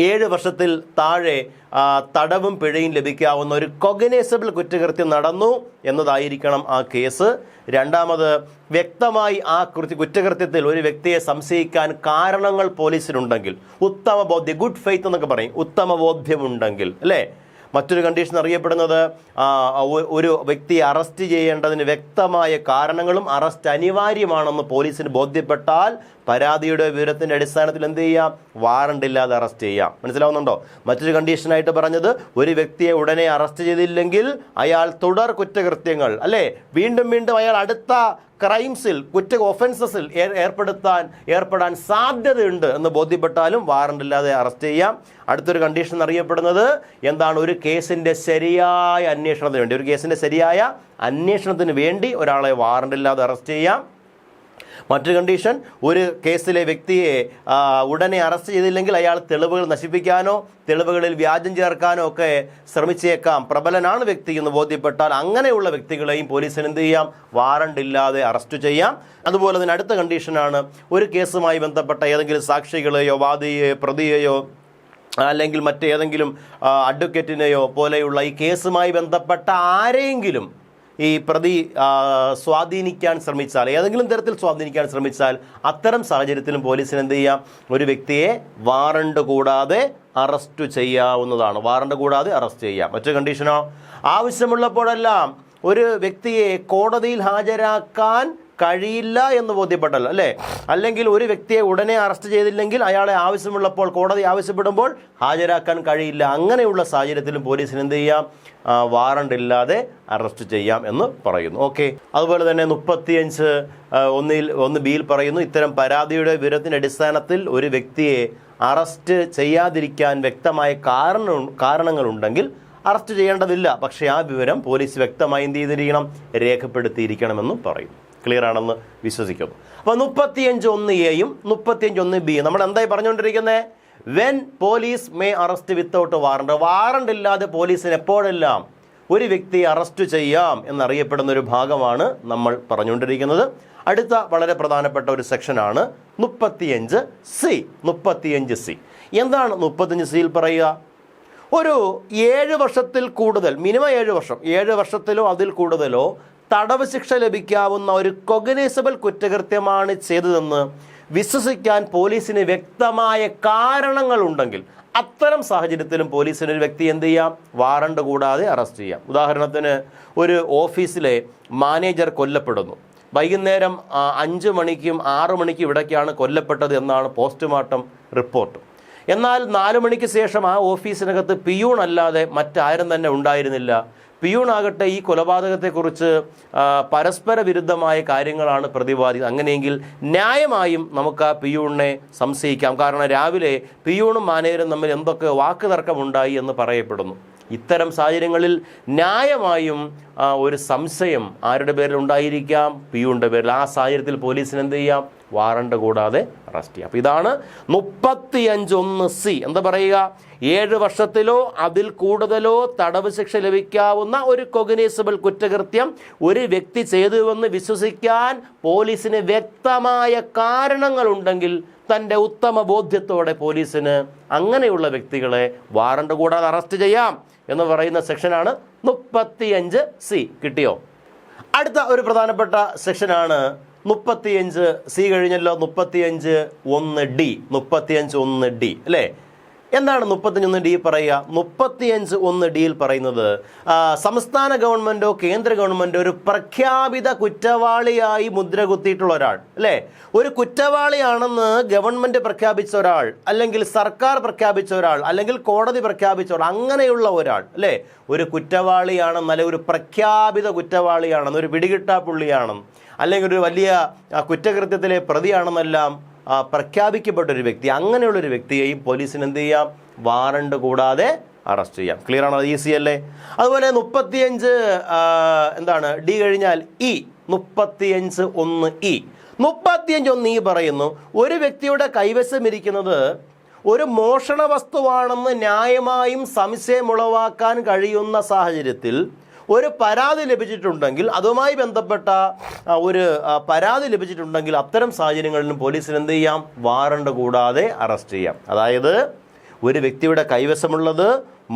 S1: 7 വർഷത്തിൽ താഴെ തടവും പിഴയും ലഭിക്കാവുന്ന ഒരു കൊഗ്നൈസബിൾ കുറ്റകൃത്യം നടന്നു എന്നതായിരിക്കണം ആ കേസ്. രണ്ടാമത്, വ്യക്തമായി ആ കുറ്റകൃത്യത്തിൽ ഒരു വ്യക്തിയെ സംശയിക്കാൻ കാരണങ്ങൾ പോലീസിനുണ്ടെങ്കിൽ, ഉത്തമ ബോധ്യം, ഗുഡ് ഫെയ്ത്ത് എന്നൊക്കെ പറയും, ഉത്തമ ബോധ്യമുണ്ടെങ്കിൽ, അല്ലേ? മറ്റൊരു കണ്ടീഷൻ അറിയപ്പെടുന്നത് ഒരു വ്യക്തിയെ അറസ്റ്റ് ചെയ്യേണ്ടതിന് വ്യക്തമായ കാരണങ്ങളും അറസ്റ്റ് അനിവാര്യമാണെന്ന് പോലീസിന് ബോധ്യപ്പെട്ടാൽ പരാതിയുടെ വിവരത്തിൻ്റെ അടിസ്ഥാനത്തിൽ എന്ത് ചെയ്യാം? വാറണ്ട് ഇല്ലാതെ അറസ്റ്റ് ചെയ്യാം. മനസ്സിലാവുന്നുണ്ടോ? മറ്റൊരു കണ്ടീഷനായിട്ട് പറഞ്ഞത്, ഒരു വ്യക്തിയെ ഉടനെ അറസ്റ്റ് ചെയ്തില്ലെങ്കിൽ അയാൾ തുടർ കുറ്റകൃത്യങ്ങൾ, അല്ലേ, വീണ്ടും വീണ്ടും അയാൾ അടുത്ത ക്രൈംസിൽ, ഒഫൻസസിൽ ഏർപ്പെടാൻ സാധ്യതയുണ്ട് എന്ന് ബോധ്യപ്പെട്ടാലും വാറണ്ട് ഇല്ലാതെ അറസ്റ്റ് ചെയ്യാം. അടുത്തൊരു കണ്ടീഷൻ അറിയപ്പെടുന്നത് എന്താണ്? ഒരു കേസിൻ്റെ ശരിയായ അന്വേഷണത്തിന് വേണ്ടി ഒരാളെ വാറണ്ട് ഇല്ലാതെ അറസ്റ്റ് ചെയ്യാം. മറ്റൊരു കണ്ടീഷൻ, ഒരു കേസിലെ വ്യക്തിയെ ഉടനെ അറസ്റ്റ് ചെയ്തില്ലെങ്കിൽ അയാൾ തെളിവുകൾ നശിപ്പിക്കാനോ തെളിവുകളിൽ വ്യാജം ചേർക്കാനോ ഒക്കെ ശ്രമിച്ചേക്കാം, പ്രബലനാണ് വ്യക്തി എന്ന് ബോധ്യപ്പെട്ടാൽ അങ്ങനെയുള്ള വ്യക്തികളെയും പോലീസിന് എന്ത് ചെയ്യാം? വാറണ്ട് ഇല്ലാതെ അറസ്റ്റ് ചെയ്യാം. അതുപോലെ തന്നെ അടുത്ത കണ്ടീഷനാണ്, ഒരു കേസുമായി ബന്ധപ്പെട്ട ഏതെങ്കിലും സാക്ഷികളെയോ വാദിയെയോ പ്രതിയെയോ അല്ലെങ്കിൽ മറ്റേതെങ്കിലും അഡ്വക്കേറ്റിനെയോ പോലെയുള്ള ഈ കേസുമായി ബന്ധപ്പെട്ട ആരെയെങ്കിലും ഈ പ്രതി സ്വാധീനിക്കാൻ ശ്രമിച്ചാൽ, ഏതെങ്കിലും തരത്തിൽ സ്വാധീനിക്കാൻ ശ്രമിച്ചാൽ അത്തരം സാഹചര്യത്തിലും പോലീസിന് എന്ത് ചെയ്യാം? ഒരു വ്യക്തിയെ വാറണ്ട് കൂടാതെ അറസ്റ്റ് ചെയ്യാവുന്നതാണ്. വാറണ്ട് കൂടാതെ അറസ്റ്റ് ചെയ്യാം. മറ്റൊരു കണ്ടീഷനോ, ആവശ്യമുള്ളപ്പോഴെല്ലാം ഒരു വ്യക്തിയെ കോടതിയിൽ ഹാജരാക്കാൻ കഴിയില്ല എന്ന് ബോധ്യപ്പെട്ടല്ലോ അല്ലേ? അല്ലെങ്കിൽ ഒരു വ്യക്തിയെ ഉടനെ അറസ്റ്റ് ചെയ്തില്ലെങ്കിൽ അയാളെ ആവശ്യമുള്ളപ്പോൾ കോടതി ആവശ്യപ്പെടുമ്പോൾ ഹാജരാക്കാൻ കഴിയില്ല. അങ്ങനെയുള്ള സാഹചര്യത്തിലും പോലീസിന് എന്ത് ചെയ്യാം? വാറണ്ട് ഇല്ലാതെ അറസ്റ്റ് ചെയ്യാം എന്ന് പറയുന്നു. ഓക്കെ. അതുപോലെ തന്നെ 35(1) ബിയിൽ പറയുന്നു, ഇത്തരം പരാതിയുടെ വിവരത്തിൻ്റെ അടിസ്ഥാനത്തിൽ ഒരു വ്യക്തിയെ അറസ്റ്റ് ചെയ്യാതിരിക്കാൻ വ്യക്തമായ കാരണങ്ങളുണ്ടെങ്കിൽ അറസ്റ്റ് ചെയ്യേണ്ടതില്ല. പക്ഷേ ആ വിവരം പോലീസ് വ്യക്തമായി എന്ത് ചെയ്തിരിക്കണം? രേഖപ്പെടുത്തിയിരിക്കണമെന്നും പറയും. ക്ലിയർ ആണെന്ന് വിശ്വസിക്കുന്നു. അപ്പോൾ 35(1)(a)യും 35(1)(b) നമ്മൾ എന്തായി പറഞ്ഞുകൊണ്ടിരിക്കുന്നത്? When police may arrest without warrant. Warrant ഇല്ലാതെ പോലീസിന് എപ്പോഴെല്ലാം ഒരു വ്യക്തിയെ അറസ്റ്റ് ചെയ്യാം എന്നറിയപ്പെടുന്ന ഒരു ഭാഗമാണ് നമ്മൾ പറഞ്ഞുകൊണ്ടിരിക്കുന്നത്. അടുത്ത വളരെ പ്രധാനപ്പെട്ട ഒരു സെക്ഷനാണ് 35(c). 35(c) എന്താണ് 35(c)യിൽ പറയുക? ഒരു 7 വർഷത്തിൽ കൂടുതൽ, മിനിമം 7 വർഷം, 7 വർഷത്തിലോ അതിൽ കൂടുതലോ തടവ് ശിക്ഷ ലഭിക്കാവുന്ന ഒരു കൊഗ്നിസബിൾ കുറ്റകൃത്യമാണ് ചെയ്തതെന്ന് വിശ്വസിക്കാൻ പോലീസിന് വ്യക്തമായ കാരണങ്ങളുണ്ടെങ്കിൽ അത്തരം സാഹചര്യത്തിലും പോലീസിന് ഒരു വ്യക്തി എന്ത് ചെയ്യാം? വാറണ്ട് കൂടാതെ അറസ്റ്റ് ചെയ്യാം. ഉദാഹരണത്തിന്, ഒരു ഓഫീസിലെ മാനേജർ കൊല്ലപ്പെടുന്നു. വൈകുന്നേരം 5 മണിക്കും 6 മണിക്കും ഇടയ്ക്കാണ് കൊല്ലപ്പെട്ടത് എന്നാണ് പോസ്റ്റ്മോർട്ടം റിപ്പോർട്ട്. എന്നാൽ 4 മണിക്ക് ശേഷം ആ ഓഫീസിനകത്ത് പിയൂൺ അല്ലാതെ മറ്റാരും തന്നെ ഉണ്ടായിരുന്നില്ല. പിയൂണാകട്ടെ ഈ കൊലപാതകത്തെക്കുറിച്ച് പരസ്പര വിരുദ്ധമായ കാര്യങ്ങളാണ് പ്രതിപാദിക്കുന്നത്. അങ്ങനെയെങ്കിൽ ന്യായമായും നമുക്ക് ആ പിയൂണിനെ സംശയിക്കാം. കാരണം രാവിലെ പിയൂണും മാനേജരും തമ്മിൽ എന്തൊക്കെ വാക്കുതർക്കമുണ്ടായി എന്ന് പറയപ്പെടുന്നു. ഇത്തരം സാഹചര്യങ്ങളിൽ ന്യായമായും ഒരു സംശയം ആരുടെ പേരിൽ ഉണ്ടായിരിക്കാം? പിയൂണിൻ്റെ പേരിൽ. ആ സാഹചര്യത്തിൽ പോലീസിന് എന്ത് ചെയ്യാം? വാറണ്ട് കൂടാതെ അറസ്റ്റ് ചെയ്യാം. അപ്പോൾ ഇതാണ് 35(1)(c). എന്താ പറയുക? 7 വർഷത്തിലോ അതിൽ കൂടുതലോ തടവ് ശിക്ഷ ലഭിക്കാവുന്ന ഒരു കൊഗ്നിസബിൾ കുറ്റകൃത്യം ഒരു വ്യക്തി ചെയ്തുവെന്ന് വിശ്വസിക്കാൻ പോലീസിന് വ്യക്തമായ കാരണങ്ങളുണ്ടെങ്കിൽ തൻ്റെ ഉത്തമ ബോധ്യത്തോടെ പോലീസിന് അങ്ങനെയുള്ള വ്യക്തികളെ വാറണ്ട് കൂടാതെ അറസ്റ്റ് ചെയ്യാം എന്ന് പറയുന്ന സെക്ഷനാണ് 35(c). കിട്ടിയോ? അടുത്ത ഒരു പ്രധാനപ്പെട്ട സെക്ഷനാണ് 35(c) കഴിഞ്ഞല്ലോ. 35(1)(d). 35(1)(d) അല്ലേ? എന്താണ് 35(1)(d) പറയുക? 35(1)(d)യിൽ പറയുന്നത് സംസ്ഥാന ഗവൺമെൻറ്റോ കേന്ദ്ര ഗവൺമെൻറ്റോ ഒരു പ്രഖ്യാപിത കുറ്റവാളിയായി മുദ്ര കുത്തിയിട്ടുള്ള ഒരാൾ അല്ലേ? ഒരു കുറ്റവാളിയാണെന്ന് ഗവൺമെൻറ് പ്രഖ്യാപിച്ച ഒരാൾ, അല്ലെങ്കിൽ സർക്കാർ പ്രഖ്യാപിച്ച ഒരാൾ, അല്ലെങ്കിൽ കോടതി പ്രഖ്യാപിച്ച ഒരാൾ, അങ്ങനെയുള്ള ഒരാൾ അല്ലേ? ഒരു കുറ്റവാളിയാണെന്ന്, അല്ലെങ്കിൽ ഒരു പ്രഖ്യാപിത കുറ്റവാളിയാണെന്ന്, ഒരു പിടികിട്ടാപ്പുള്ളിയാണെന്ന്, അല്ലെങ്കിൽ ഒരു വലിയ കുറ്റകൃത്യത്തിലെ പ്രതിയാണെന്നെല്ലാം പ്രഖ്യാപിക്കപ്പെട്ടൊരു വ്യക്തി, അങ്ങനെയുള്ളൊരു വ്യക്തിയെയും പോലീസിന് എന്ത് ചെയ്യാം? വാറണ്ട് കൂടാതെ അറസ്റ്റ് ചെയ്യാം. ക്ലിയർ ആണോ? ഈസി അല്ലേ? അതുപോലെ 35(d) കഴിഞ്ഞാൽ ഇ. 35(1)(e). 35(1)(e) പറയുന്നു, ഒരു വ്യക്തിയുടെ കൈവശം ഇരിക്കുന്നത് ഒരു മോഷണ വസ്തുവാണെന്ന് ന്യായമായും സംശയമുളവാക്കാൻ കഴിയുന്ന സാഹചര്യത്തിൽ ഒരു പരാതി ലഭിച്ചിട്ടുണ്ടെങ്കിൽ, അതുമായി ബന്ധപ്പെട്ട ഒരു പരാതി ലഭിച്ചിട്ടുണ്ടെങ്കിൽ അത്തരം സാഹചര്യങ്ങളിലും പോലീസിന് എന്ത് ചെയ്യാം? വാറണ്ട് കൂടാതെ അറസ്റ്റ് ചെയ്യാം. അതായത് ഒരു വ്യക്തിയുടെ കൈവശമുള്ളത്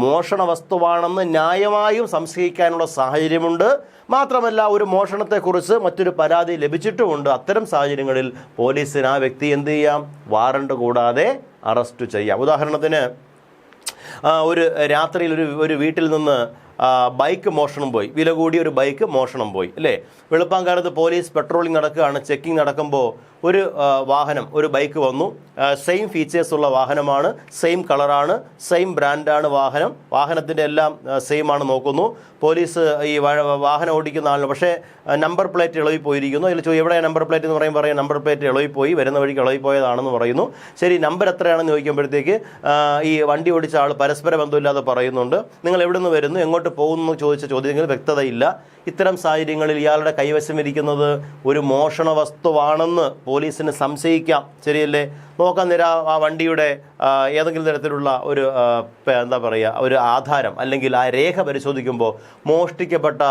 S1: മോഷണ വസ്തുവാണെന്ന് ന്യായമായും സംശയിക്കാനുള്ള സാഹചര്യമുണ്ട്. മാത്രമല്ല ഒരു മോഷണത്തെക്കുറിച്ച് മറ്റൊരു പരാതി ലഭിച്ചിട്ടുമുണ്ട്. അത്തരം സാഹചര്യങ്ങളിൽ പോലീസിന് ആ വ്യക്തി എന്ത് ചെയ്യാം? വാറണ്ട് കൂടാതെ അറസ്റ്റ് ചെയ്യാം. ഉദാഹരണത്തിന്, ഒരു രാത്രിയിൽ ഒരു വീട്ടിൽ നിന്ന് ബൈക്ക് മോഷണം പോയി, വില കൂടിയ ഒരു ബൈക്ക് മോഷണം പോയി അല്ലേ? വെളുപ്പാങ്കാലത്ത് പോലീസ് പെട്രോളിംഗ് നടക്കുകയാണ്. ചെക്കിംഗ് നടക്കുമ്പോൾ ഒരു വാഹനം, ഒരു ബൈക്ക് വന്നു. സെയിം ഫീച്ചേഴ്സ് ഉള്ള വാഹനമാണ്, സെയിം കളറാണ്, സെയിം ബ്രാൻഡാണ് വാഹനത്തിൻ്റെ എല്ലാം സെയിം ആണ് നോക്കുന്നു. പോലീസ് ഈ വാഹനം ഓടിക്കുന്ന ആളിന് പക്ഷേ നമ്പർ പ്ലേറ്റ് ഇളവിപ്പോയിരിക്കുന്നു. അതിൽ എവിടെയാണ് നമ്പർ പ്ലേറ്റ് എന്ന് പറയാം നമ്പർ പ്ലേറ്റ് ഇളവിപ്പോയി, വരുന്ന വഴിക്ക് ഇളവിപ്പോയതാണെന്ന് പറയുന്നു. ശരി, നമ്പർ എത്രയാണെന്ന് ചോദിക്കുമ്പോഴത്തേക്ക് ഈ വണ്ടി ഓടിച്ച ആൾ പരസ്പര ബന്ധമില്ലാതെ പറയുന്നുണ്ട്. നിങ്ങൾ എവിടെ നിന്ന് വരുന്നു, എങ്ങോട്ട് പോകുന്നു ചോദിച്ച ചോദ്യങ്ങൾ വ്യക്തതയില്ല. ഇത്തരം സാഹചര്യങ്ങളിൽ ഇയാളുടെ കൈവശം ഇരിക്കുന്നത് ഒരു മോഷണ വസ്തുവാണെന്ന് പോലീസിന് സംശയിക്കാം. ശരിയല്ലേ? നോക്കാൻ നേരം ആ വണ്ടിയുടെ ഏതെങ്കിലും തരത്തിലുള്ള ഒരു എന്താ പറയുക, ഒരു ആധാരം അല്ലെങ്കിൽ ആ രേഖ പരിശോധിക്കുമ്പോൾ മോഷ്ടിക്കപ്പെട്ട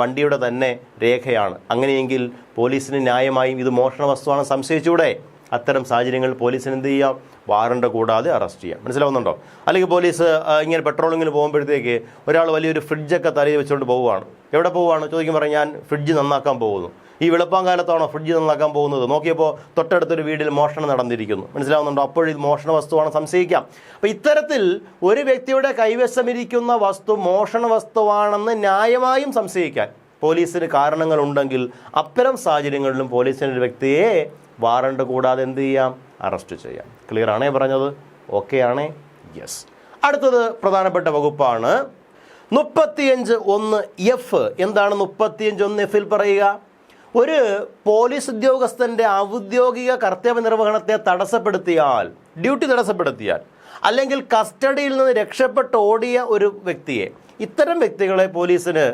S1: വണ്ടിയുടെ തന്നെ രേഖയാണ്. അങ്ങനെയെങ്കിൽ പോലീസിന് ന്യായമായും ഇത് മോഷണ വസ്തുവാണ് സംശയിച്ചൂടെ? അത്തരം സാഹചര്യങ്ങളിൽ പോലീസിന് എന്ത് ചെയ്യാം? വാറണ്ട് കൂടാതെ അറസ്റ്റ് ചെയ്യാം. മനസ്സിലാവുന്നുണ്ടോ? അല്ലെങ്കിൽ പോലീസ് ഇങ്ങനെ പെട്രോളിങ്ങിന് പോകുമ്പോഴത്തേക്ക് ഒരാൾ വലിയൊരു ഫ്രിഡ്ജൊക്കെ തലയിൽ വെച്ചുകൊണ്ട് പോവുകയാണ്. എവിടെ പോവുകയാണ് ചോദിക്കുമ്പോൾ ഞാൻ ഫ്രിഡ്ജ് നന്നാക്കാൻ പോകുന്നു. ഈ വെളുപ്പാങ്കാലത്താണോ ഫ്രിഡ്ജ് നന്നാക്കാൻ പോകുന്നത്? നോക്കിയപ്പോൾ തൊട്ടടുത്തൊരു വീട്ടിൽ മോഷണം നടന്നിരിക്കുന്നു. മനസ്സിലാവുന്നുണ്ടോ? അപ്പോഴിത് മോഷണ വസ്തുവാണ് സംശയിക്കാം. അപ്പോൾ ഇത്തരത്തിൽ ഒരു വ്യക്തിയുടെ കൈവശമിരിക്കുന്ന വസ്തു മോഷണ വസ്തുവാണെന്ന് ന്യായമായും സംശയിക്കാൻ പോലീസിന് കാരണങ്ങളുണ്ടെങ്കിൽ അത്തരം സാഹചര്യങ്ങളിലും പോലീസിന് ഒരു വ്യക്തിയെ വാറണ്ട് കൂടാതെ എന്ത് ചെയ്യാം? അറസ്റ്റ് ചെയ്യാം. ക്ലിയർ ആണേ പറഞ്ഞത്? ഓക്കെ ആണേ? യെസ്. അടുത്തത് പ്രധാനപ്പെട്ട വകുപ്പാണ് 35(1)(f). എന്താണ് 35(1)(f)ൽ പറയുക? ഒരു പോലീസ് ഉദ്യോഗസ്ഥൻ്റെ ഔദ്യോഗിക കർത്തവ്യ നിർവഹണത്തെ തടസ്സപ്പെടുത്തിയാൽ, ഡ്യൂട്ടി തടസ്സപ്പെടുത്തിയാൽ, അല്ലെങ്കിൽ കസ്റ്റഡിയിൽ നിന്ന് രക്ഷപ്പെട്ട് ഓടിയ ഒരു വ്യക്തിയെ, ഇത്തരം വ്യക്തികളെ പോലീസിന്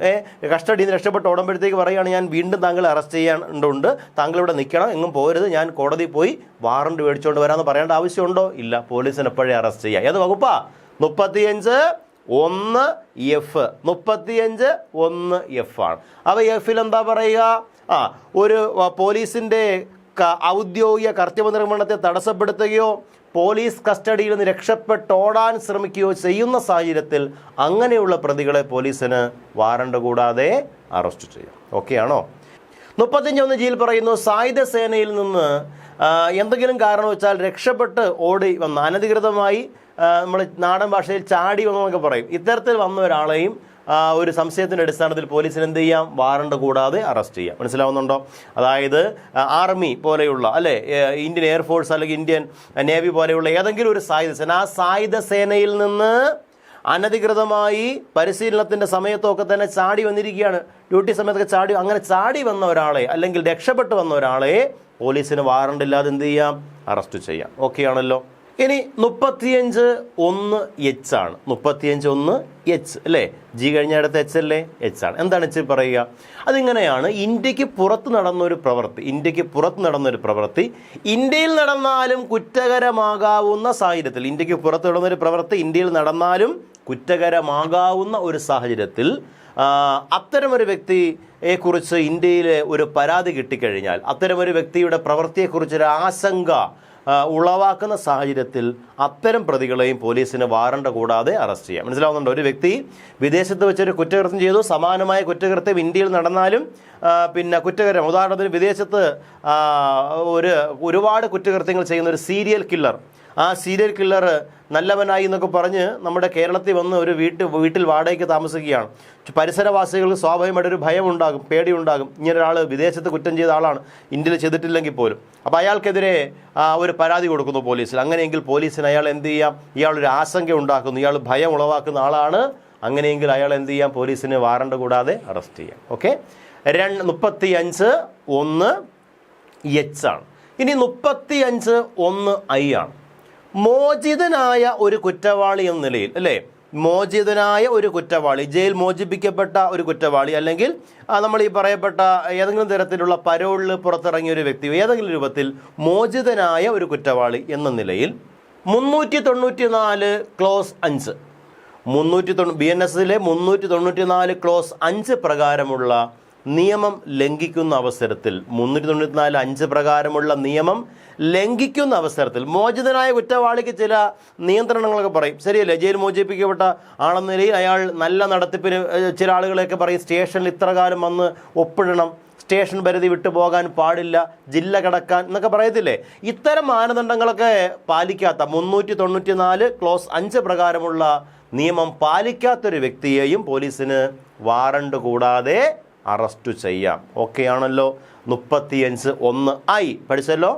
S1: കസ്റ്റഡിയിൽ നിന്ന് രക്ഷപ്പെട്ട് ഓടുമ്പോഴത്തേക്ക് പറയുകയാണ്, ഞാൻ വീണ്ടും താങ്കളെ അറസ്റ്റ് ചെയ്യാനുണ്ട്, താങ്കൾ ഇവിടെ നിൽക്കണം, എങ്ങും പോരുത്, ഞാൻ കോടതിയിൽ പോയി വാറണ്ട് മേടിച്ചുകൊണ്ട് വരാമെന്ന് പറയേണ്ട ആവശ്യമുണ്ടോ? ഇല്ല. പോലീസിന് എപ്പോഴേ അറസ്റ്റ് ചെയ്യാം. ഏത് വകുപ്പാ? 35(1)(f). 35(1)(f) ആണ്. അപ്പോൾ എഫിൽ എന്താ പറയുക? ഒരു പോലീസിൻ്റെ ഔദ്യോഗിക കർത്തവ്യ നിർവഹണത്തെ തടസ്സപ്പെടുത്തുകയോ പോലീസ് കസ്റ്റഡിയിൽ നിന്ന് രക്ഷപ്പെട്ടോടാൻ ശ്രമിക്കുകയോ ചെയ്യുന്ന സാഹചര്യത്തിൽ അങ്ങനെയുള്ള പ്രതികളെ പോലീസിന് വാറണ്ട് കൂടാതെ അറസ്റ്റ് ചെയ്യാം. ഓക്കെ ആണോ? 35(1)(g) പറയുന്നു, സായുധ സേനയിൽ നിന്ന് എന്തെങ്കിലും കാരണവശാൽ രക്ഷപ്പെട്ട് ഓടി വന്ന, അനധികൃതമായി നമ്മൾ നാടൻ ഭാഷയിൽ ചാടി വന്നതൊക്കെ പറയും, ഇത്തരത്തിൽ വന്ന ഒരാളെയും ഒരു സംശയത്തിൻ്റെ അടിസ്ഥാനത്തിൽ പോലീസിന് എന്ത് ചെയ്യാം? വാറണ്ട് കൂടാതെ അറസ്റ്റ് ചെയ്യാം. മനസ്സിലാവുന്നുണ്ടോ? അതായത് ആർമി പോലെയുള്ള, അല്ലേ, ഇന്ത്യൻ എയർഫോഴ്സ് അല്ലെങ്കിൽ ഇന്ത്യൻ നേവി പോലെയുള്ള ഏതെങ്കിലും ഒരു സായുധ സേന, ആ സായുധ സേനയിൽ നിന്ന് അനധികൃതമായി പരിശീലനത്തിൻ്റെ സമയത്തൊക്കെ തന്നെ ചാടി വന്നിരിക്കുകയാണ്, ഡ്യൂട്ടി സമയത്തൊക്കെ അങ്ങനെ ചാടി വന്ന ഒരാളെ അല്ലെങ്കിൽ രക്ഷപ്പെട്ട് വന്ന ഒരാളെ പോലീസിന് വാറണ്ട് ഇല്ലാതെ എന്ത് ചെയ്യാം? അറസ്റ്റ് ചെയ്യാം. ഓക്കെ ആണല്ലോ? ഇനി 35(1)(h) ആണ്. 35(1)(h) അല്ലേ? ജി കഴിഞ്ഞ അടുത്ത എച്ച് അല്ലേ? എച്ച് ആണ്. എന്താണ് എച്ച് പറയുക? അതിങ്ങനെയാണ്, ഇന്ത്യക്ക് പുറത്ത് നടന്നൊരു പ്രവൃത്തി, ഇന്ത്യയിൽ നടന്നാലും കുറ്റകരമാകാവുന്ന സാഹചര്യത്തിൽ, ഇന്ത്യക്ക് പുറത്ത് നടന്നൊരു പ്രവൃത്തി ഇന്ത്യയിൽ നടന്നാലും കുറ്റകരമാകാവുന്ന ഒരു സാഹചര്യത്തിൽ അത്തരമൊരു വ്യക്തിയെക്കുറിച്ച് ഇന്ത്യയിൽ ഒരു പരാതി കിട്ടിക്കഴിഞ്ഞാൽ, അത്തരമൊരു വ്യക്തിയുടെ പ്രവൃത്തിയെക്കുറിച്ചൊരു ആശങ്ക ഉളവാക്കുന്ന സാഹചര്യത്തിൽ അത്തരം പ്രതികളെയും പോലീസിന് വാറണ്ട് കൂടാതെ അറസ്റ്റ് ചെയ്യാം. മനസ്സിലാവുന്നുണ്ടോ? ഒരു വ്യക്തി വിദേശത്ത് വെച്ചൊരു കുറ്റകൃത്യം ചെയ്തു, സമാനമായ കുറ്റകൃത്യം ഇന്ത്യയിൽ നടന്നാലും കുറ്റകരം, ഉദാഹരണത്തിന് വിദേശത്ത് ഒരുപാട് കുറ്റകൃത്യങ്ങൾ ചെയ്യുന്ന ഒരു സീരിയൽ കില്ലർ, ആ സീരിയൽ കില്ലർ നല്ലവനായി എന്നൊക്കെ പറഞ്ഞ് നമ്മുടെ കേരളത്തിൽ വന്ന് ഒരു വീട്ടിൽ വാടകയ്ക്ക് താമസിക്കുകയാണ്. പരിസരവാസികൾക്ക് സ്വാഭാവികമായിട്ടൊരു ഭയം ഉണ്ടാകും, പേടിയുണ്ടാകും. ഇങ്ങനൊരാൾ വിദേശത്ത് കുറ്റം ചെയ്ത ആളാണ്, ഇന്ത്യയിൽ ചെയ്തിട്ടില്ലെങ്കിൽ പോലും. അപ്പോൾ അയാൾക്കെതിരെ ഒരു പരാതി കൊടുക്കുന്നു പോലീസിൽ. അങ്ങനെയെങ്കിൽ പോലീസിന് അയാൾ എന്ത് ചെയ്യാം? ഇയാളൊരു ആശങ്ക ഉണ്ടാക്കുന്നു, ഇയാൾ ഭയം ഉളവാക്കുന്ന ആളാണ്. അങ്ങനെയെങ്കിൽ അയാൾ എന്ത് ചെയ്യാം? പോലീസിന് വാറണ്ട് കൂടാതെ അറസ്റ്റ് ചെയ്യാം. ഓക്കെ? 35(1)(h) ആണ്. ഇനി 35(1)(i) ആണ്. മോചിതനായ ഒരു കുറ്റവാളി എന്ന നിലയിൽ, അല്ലേ, മോചിതനായ ഒരു കുറ്റവാളി, ജയിൽ മോചിപ്പിക്കപ്പെട്ട ഒരു കുറ്റവാളി, അല്ലെങ്കിൽ നമ്മൾ ഈ പറയപ്പെട്ട ഏതെങ്കിലും തരത്തിലുള്ള പരോളിൽ പുറത്തിറങ്ങിയ ഒരു വ്യക്തി, ഏതെങ്കിലും രൂപത്തിൽ മോചിതനായ ഒരു കുറ്റവാളി എന്ന നിലയിൽ 394 ക്ലോസ് 5, BNS-ലെ 394 ക്ലോസ് 5 പ്രകാരമുള്ള നിയമം ലംഘിക്കുന്ന അവസരത്തിൽ, 394(5) പ്രകാരമുള്ള നിയമം ലംഘിക്കുന്ന അവസരത്തിൽ മോചിതനായ കുറ്റവാളിക്ക് ചില നിയന്ത്രണങ്ങളൊക്കെ പറയും. ശരിയല്ലേ? ജയിൽ മോചിപ്പിക്കപ്പെട്ട ആളെന്ന നിലയിൽ അയാൾ നല്ല നടത്തിപ്പിന് ചില ആളുകളെയൊക്കെ പറയും, സ്റ്റേഷനിൽ ഇത്ര കാലം വന്ന് ഒപ്പിടണം, സ്റ്റേഷൻ പരിധി വിട്ടു പോകാൻ പാടില്ല, ജില്ല കടക്കാൻ എന്നൊക്കെ പറയത്തില്ലേ? ഇത്തരം മാനദണ്ഡങ്ങളൊക്കെ പാലിക്കാത്ത 394 ക്ലോസ് 5 പ്രകാരമുള്ള നിയമം പാലിക്കാത്തൊരു വ്യക്തിയെയും പോലീസിന് വാറണ്ട് കൂടാതെ അറസ്റ്റ് ചെയ്യാം. ഓക്കെ ആണല്ലോ? 35(1)(i) പഠിച്ചല്ലോ.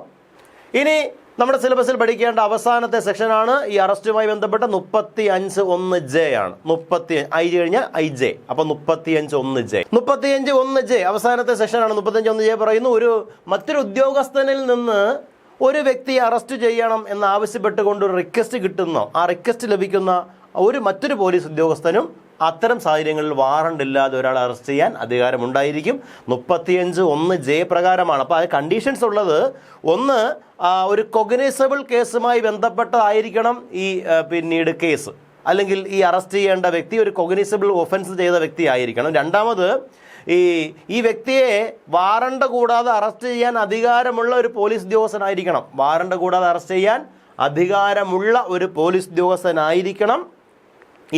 S1: ഇനി നമ്മുടെ സിലബസിൽ പഠിക്കേണ്ട അവസാനത്തെ സെക്ഷനാണ് ഈ അറസ്റ്റുമായി ബന്ധപ്പെട്ട 35(1)(j) ആണ്. 30 കഴിഞ്ഞാൽ IJ, അപ്പോൾ 35(1)(j) അവസാനത്തെ സെക്ഷനാണ്. 35(1)(j) പറയുന്നു, മറ്റൊരു ഉദ്യോഗസ്ഥനിൽ നിന്ന് ഒരു വ്യക്തിയെ അറസ്റ്റ് ചെയ്യണം എന്നാവശ്യപ്പെട്ടുകൊണ്ട് ഒരു റിക്വസ്റ്റ് കിട്ടുന്നോ, ആ റിക്വസ്റ്റ് ലഭിക്കുന്ന മറ്റൊരു പോലീസ് ഉദ്യോഗസ്ഥനും അത്തരം സാഹചര്യങ്ങളിൽ വാറണ്ട് ഇല്ലാതെ ഒരാൾ അറസ്റ്റ് ചെയ്യാൻ അധികാരമുണ്ടായിരിക്കും. 35(1)(j) പ്രകാരമാണ്. അപ്പോൾ അത് കണ്ടീഷൻസ് ഉള്ളത്, ഒന്ന്, ഒരു കൊഗ്നൈസബിൾ കേസുമായി ബന്ധപ്പെട്ടതായിരിക്കണം ഈ പിന്നീട് കേസ്, അല്ലെങ്കിൽ ഈ അറസ്റ്റ് ചെയ്യേണ്ട വ്യക്തി ഒരു കൊഗ്നൈസബിൾ ഒഫൻസ് ചെയ്ത വ്യക്തി ആയിരിക്കണം. രണ്ടാമത്, ഈ വ്യക്തിയെ വാറണ്ട് കൂടാതെ അറസ്റ്റ് ചെയ്യാൻ അധികാരമുള്ള ഒരു പോലീസ് ഉദ്യോഗസ്ഥനായിരിക്കണം. വാറണ്ട് കൂടാതെ അറസ്റ്റ് ചെയ്യാൻ അധികാരമുള്ള ഒരു പോലീസ് ഉദ്യോഗസ്ഥനായിരിക്കണം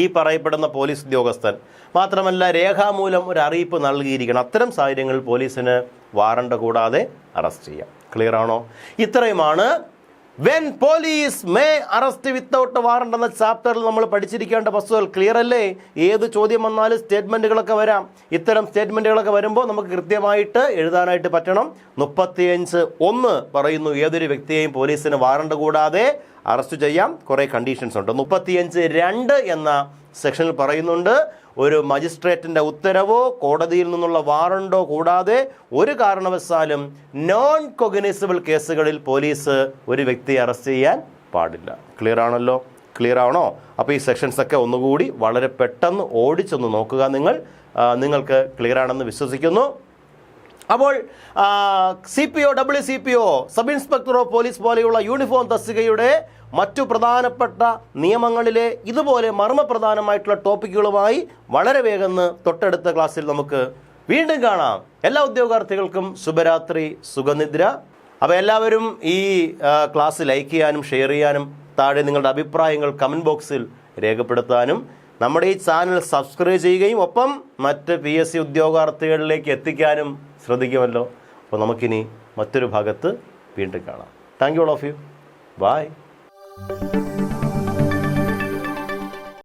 S1: ഈ പറയപ്പെടുന്ന പോലീസ് ഉദ്യോഗസ്ഥൻ. മാത്രമല്ല, രേഖാമൂലം ഒരു അറിയിപ്പ് നൽകിയിരിക്കണം. അത്തരം സാഹചര്യങ്ങളിൽ പോലീസിന് വാറണ്ട് കൂടാതെ അറസ്റ്റ് ചെയ്യാം. ക്ലിയർ ആണോ? ഇത്രയുമാണ് when police may arrest without warrant എന്ന ചാപ്റ്ററിൽ നമ്മൾ പഠിച്ചിരിക്കേണ്ട വസ്തുതകൾ ക്ലിയർ അല്ലേ? ഏത് ചോദ്യം വന്നാലും സ്റ്റേറ്റ്മെൻറ്റുകളൊക്കെ വരാം. ഇത്തരം സ്റ്റേറ്റ്മെൻറ്റുകളൊക്കെ വരുമ്പോൾ നമുക്ക് കൃത്യമായിട്ട് എഴുതാനായിട്ട് പറ്റണം. 35(1) പറയുന്നു ഏതൊരു വ്യക്തിയെയും പോലീസിന് വാറണ്ട് കൂടാതെ അറസ്റ്റ് ചെയ്യാം. കുറേ കണ്ടീഷൻസ് ഉണ്ട്. 35(2) എന്ന സെക്ഷനിൽ പറയുന്നുണ്ട് ഒരു മജിസ്ട്രേറ്റിൻ്റെ ഉത്തരവോ കോടതിയിൽ നിന്നുള്ള വാറണ്ടോ കൂടാതെ ഒരു കാരണവശാലും നോൺ കൊഗ്നിസബിൾ കേസുകളിൽ പോലീസ് ഒരു വ്യക്തിയെ അറസ്റ്റ് ചെയ്യാൻ പാടില്ല. ക്ലിയർ ആണല്ലോ? ക്ലിയർ ആണോ? അപ്പോൾ ഈ സെക്ഷൻസൊക്കെ ഒന്നുകൂടി വളരെ പെട്ടെന്ന് ഓടിച്ചൊന്ന് നോക്കുക. നിങ്ങൾക്ക് ക്ലിയർ ആണെന്ന് വിശ്വസിക്കുന്നു. അപ്പോൾ CPO, WCPO, sub inspector of police പോലെയുള്ള യൂണിഫോം തസ്തികയുടെ മറ്റു പ്രധാനപ്പെട്ട നിയമങ്ങളിലെ ഇതുപോലെ മർമ്മപ്രധാനമായിട്ടുള്ള ടോപ്പിക്കുകളുമായി വളരെ വേഗം തൊട്ടടുത്ത ക്ലാസ്സിൽ നമുക്ക് വീണ്ടും കാണാം. എല്ലാ ഉദ്യോഗാർത്ഥികൾക്കും ശുഭരാത്രി, സുഖനിദ്ര. അപ്പോൾ എല്ലാവരും ഈ ക്ലാസ് ലൈക്ക് ചെയ്യാനും ഷെയർ ചെയ്യാനും താഴെ നിങ്ങളുടെ അഭിപ്രായങ്ങൾ കമൻറ്റ് ബോക്സിൽ രേഖപ്പെടുത്താനും നമ്മുടെ ഈ ചാനൽ സബ്സ്ക്രൈബ് ചെയ്യുകയും ഒപ്പം മറ്റ് PSC ഉദ്യോഗാർത്ഥികളിലേക്ക് എത്തിക്കാനും ശ്രദ്ധിക്കുമല്ലോ. അപ്പോൾ നമുക്കിനി മറ്റൊരു ഭാഗത്ത് വീണ്ടും കാണാം. Thank you all of you. By.